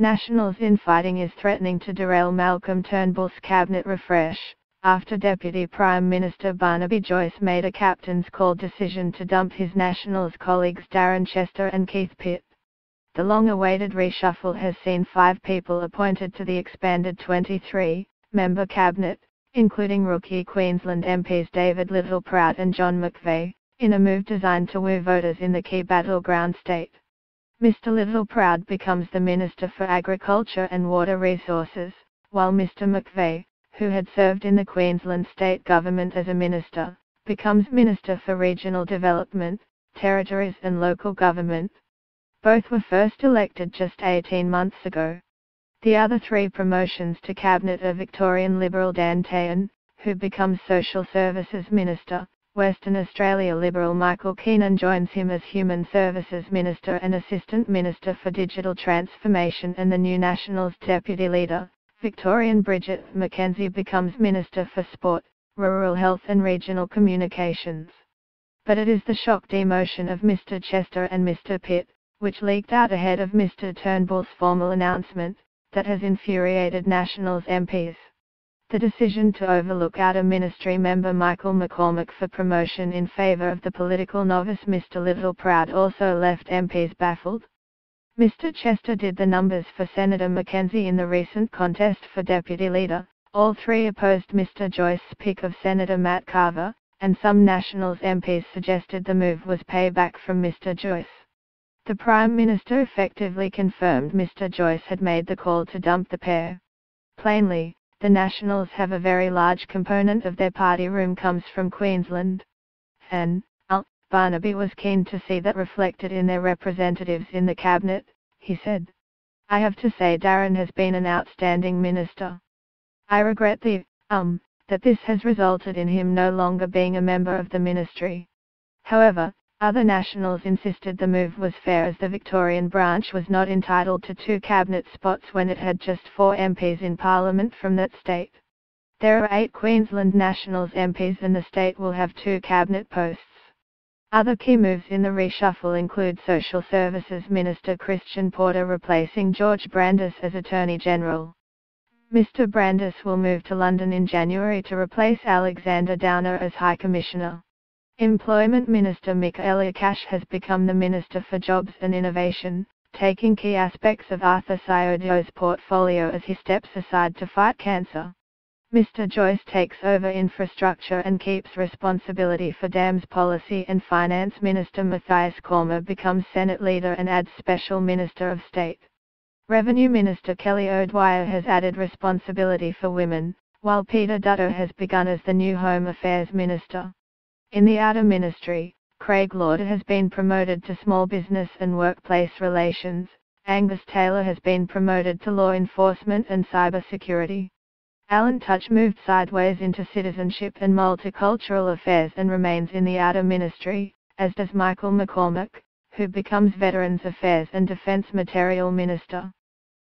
Nationals infighting is threatening to derail Malcolm Turnbull's cabinet refresh, after Deputy Prime Minister Barnaby Joyce made a captain's call decision to dump his Nationals colleagues Darren Chester and Keith Pitt. The long-awaited reshuffle has seen 5 people appointed to the expanded 23-member cabinet, including rookie Queensland MPs David Littleproud and John McVeigh, in a move designed to woo voters in the key battleground state. Mr. Littleproud becomes the Minister for Agriculture and Water Resources, while Mr. McVeigh, who had served in the Queensland state government as a minister, becomes Minister for Regional Development, Territories and Local Government. Both were first elected just 18 months ago. The other 3 promotions to cabinet are Victorian Liberal Dan Tehan, who becomes Social Services Minister. Western Australia Liberal Michael Keenan joins him as Human Services Minister and Assistant Minister for Digital Transformation, and the new Nationals Deputy Leader, Victorian Bridget McKenzie, becomes Minister for Sport, Rural Health and Regional Communications. But it is the shock demotion of Mr. Chester and Mr. Pitt, which leaked out ahead of Mr. Turnbull's formal announcement, that has infuriated Nationals MPs. The decision to overlook outer ministry member Michael McCormack for promotion in favour of the political novice Mr. Littleproud also left MPs baffled. Mr. Chester did the numbers for Senator Mackenzie in the recent contest for Deputy Leader. All 3 opposed Mr. Joyce's pick of Senator Matt Carver, and some Nationals MPs suggested the move was payback from Mr. Joyce. The Prime Minister effectively confirmed Mr. Joyce had made the call to dump the pair. Plainly, the Nationals have a very large component of their party room comes from Queensland. And, Barnaby was keen to see that reflected in their representatives in the cabinet, he said. I have to say Darren has been an outstanding minister. I regret that this has resulted in him no longer being a member of the ministry. However, other Nationals insisted the move was fair, as the Victorian branch was not entitled to 2 cabinet spots when it had just 4 MPs in Parliament from that state. There are 8 Queensland Nationals MPs and the state will have 2 cabinet posts. Other key moves in the reshuffle include Social Services Minister Christian Porter replacing George Brandis as Attorney General. Mr. Brandis will move to London in January to replace Alexander Downer as High Commissioner. Employment Minister Michaela Cash has become the Minister for Jobs and Innovation, taking key aspects of Arthur Siodeo's portfolio as he steps aside to fight cancer. Mr. Joyce takes over infrastructure and keeps responsibility for dams policy, and Finance Minister Matthias Cormer becomes Senate Leader and adds Special Minister of State. Revenue Minister Kelly O'Dwyer has added responsibility for women, while Peter Dutton has begun as the new Home Affairs Minister. In the outer ministry, Craig Lauder has been promoted to Small Business and Workplace Relations. Angus Taylor has been promoted to Law Enforcement and Cyber Security. Alan Tudge moved sideways into Citizenship and Multicultural Affairs and remains in the outer ministry, as does Michael McCormack, who becomes Veterans Affairs and Defence Material Minister.